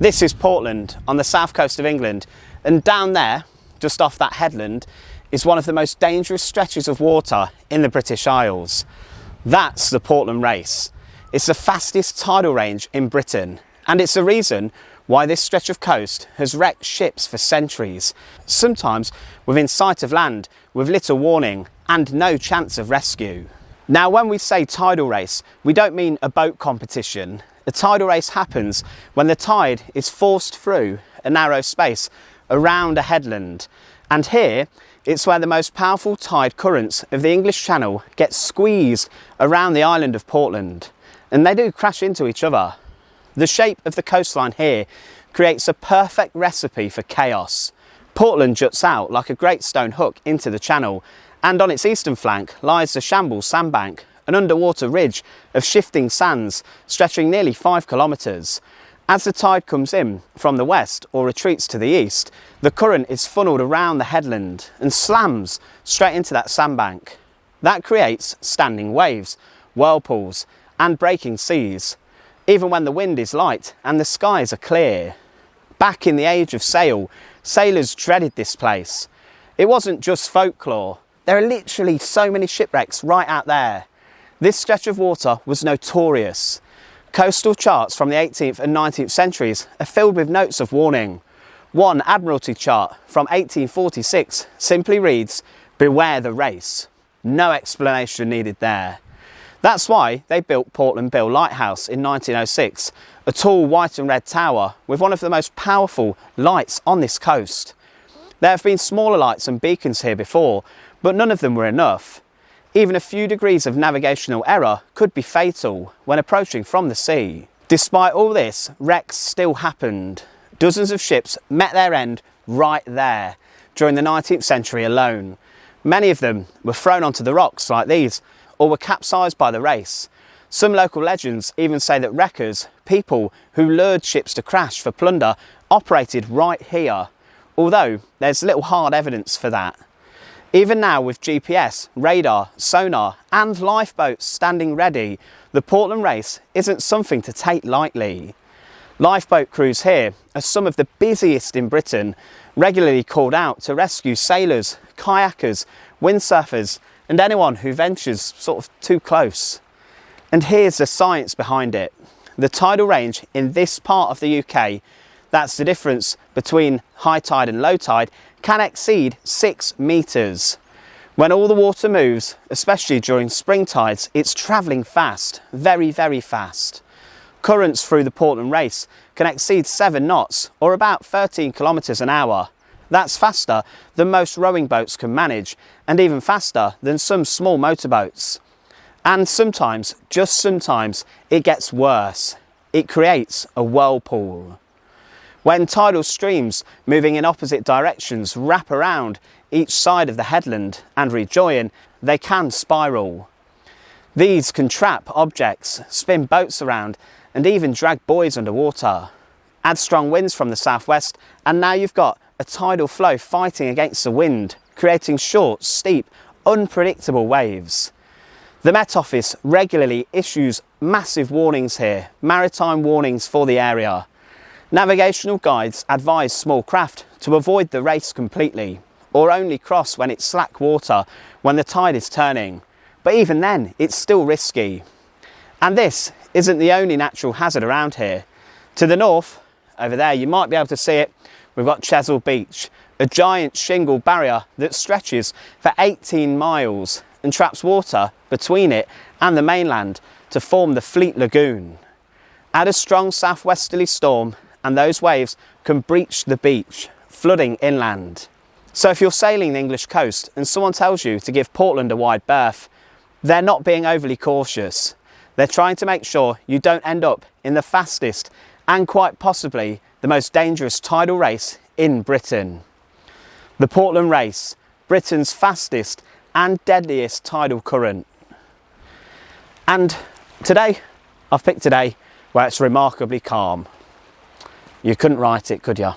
This is Portland on the south coast of England, and down there, just off that headland, is one of the most dangerous stretches of water in the British Isles. That's the Portland Race. It's the fastest tidal range in Britain, and it's the reason why this stretch of coast has wrecked ships for centuries, sometimes within sight of land with little warning and no chance of rescue. Now, when we say tidal race, we don't mean a boat competition. A tidal race happens when the tide is forced through a narrow space around a headland, and here it's where the most powerful tide currents of the English Channel get squeezed around the island of Portland, and they do crash into each other. The shape of the coastline here creates a perfect recipe for chaos. Portland juts out like a great stone hook into the channel, and on its eastern flank lies the Shambles sandbank, an underwater ridge of shifting sands stretching nearly 5 kilometres. As the tide comes in from the west or retreats to the east, the current is funnelled around the headland and slams straight into that sandbank. That creates standing waves, whirlpools and breaking seas, even when the wind is light and the skies are clear. Back in the age of sail, sailors dreaded this place. It wasn't just folklore. There are literally so many shipwrecks right out there. This stretch of water was notorious. Coastal charts from the 18th and 19th centuries are filled with notes of warning. One Admiralty chart from 1846 simply reads, "Beware the race." No explanation needed there. That's why they built Portland Bill Lighthouse in 1906, a tall white and red tower with one of the most powerful lights on this coast. There have been smaller lights and beacons here before, but none of them were enough. Even a few degrees of navigational error could be fatal when approaching from the sea. Despite all this, wrecks still happened. Dozens of ships met their end right there during the 19th century alone. Many of them were thrown onto the rocks like these, or were capsized by the race. Some local legends even say that wreckers, people who lured ships to crash for plunder, operated right here, although there's little hard evidence for that. Even now, with GPS, radar, sonar and lifeboats standing ready, the Portland Race isn't something to take lightly. Lifeboat crews here are some of the busiest in Britain, regularly called out to rescue sailors, kayakers, windsurfers and anyone who ventures sort of too close. And here's the science behind it. The tidal range in this part of the UK, that's the difference between high tide and low tide, can exceed 6 metres. When all the water moves, especially during spring tides, it's travelling fast, very, very fast. Currents through the Portland Race can exceed 7 knots, or about 13 kilometres an hour. That's faster than most rowing boats can manage, and even faster than some small motorboats. And sometimes, just sometimes, it gets worse. It creates a whirlpool. When tidal streams moving in opposite directions wrap around each side of the headland and rejoin, they can spiral. These can trap objects, spin boats around and even drag buoys underwater. Add strong winds from the southwest and now you've got a tidal flow fighting against the wind, creating short, steep, unpredictable waves. The Met Office regularly issues massive warnings here, maritime warnings for the area. Navigational guides advise small craft to avoid the race completely, or only cross when it's slack water when the tide is turning. But even then, it's still risky. And this isn't the only natural hazard around here. To the north, over there, you might be able to see it, we've got Chesil Beach, a giant shingle barrier that stretches for 18 miles and traps water between it and the mainland to form the Fleet Lagoon. Add a strong southwesterly storm and those waves can breach the beach, flooding inland. So if you're sailing the English coast and someone tells you to give Portland a wide berth, they're not being overly cautious. They're trying to make sure you don't end up in the fastest and quite possibly the most dangerous tidal race in Britain. The Portland Race, Britain's fastest and deadliest tidal current. And today, I've picked a day where it's remarkably calm. You couldn't write it, could you?